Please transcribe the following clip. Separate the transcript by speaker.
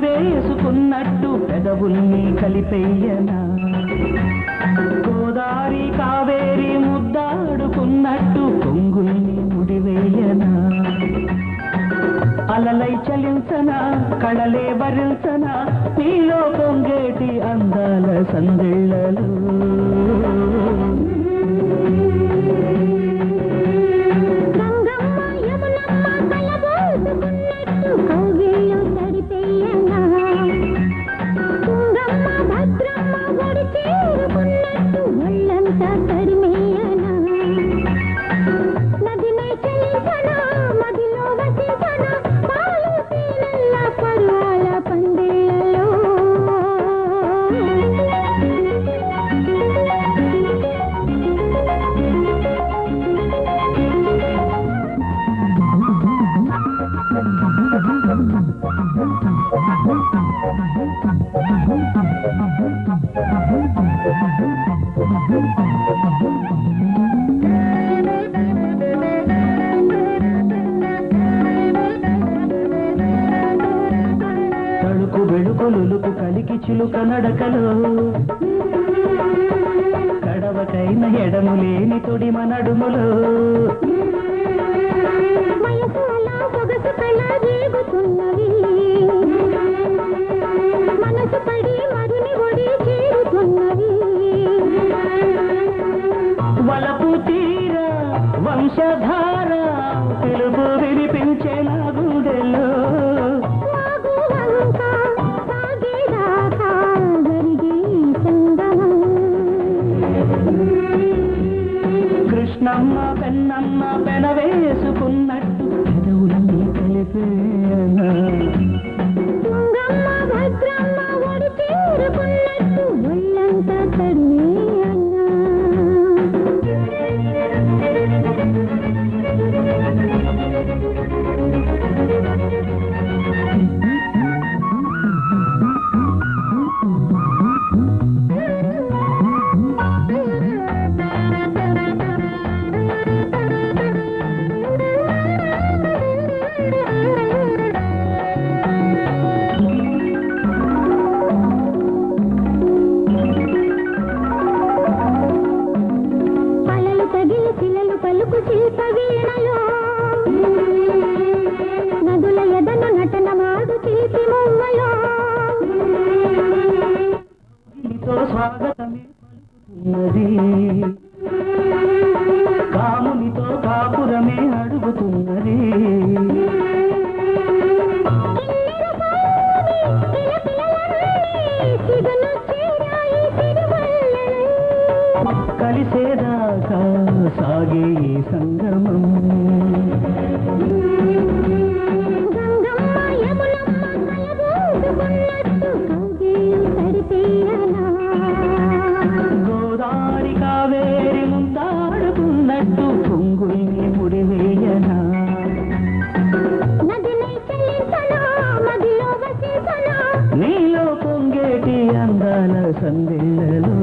Speaker 1: వేసుకున్నట్టు పెదవుల్ని కలిపెయ్యనా గోదారి కావేరి ముద్దాడుకున్నట్టు కొంగుల్ని ముడివేయనా అలలై చలించనా కళలే భరించనా నీలో పొంగేటి అందాల సందిళ్ళలు తడుకు వెడుకొలుకు కలికి చిలుక నడకలో కడవకైన ఎడము లేని తొడిమ నడుములో మనసు పడి మరుని ఒడి చేరుతున్నవి వలపు తీర వంశధార తెలుగు వినిపించే నా గుండెల్లో కృష్ణమ్మ పెన్నమ్మ పెన వేసుకున్నట్టు పెదవులన్నీ కలిపేనా నదుల ఎదన నటన మాడు చిలిపి మువ్వలో స్వాగతమే పలుకుతున్నది కామునితో కాపురమే అడుగుతున్నది కలిసేదాకా సాగే సంగమం గోదారి కావేరి ముందాడుకున్నట్టు పొంగుల్ని ముడివేయనా నీలో పొంగేటి అందాల సందిళ్ళలు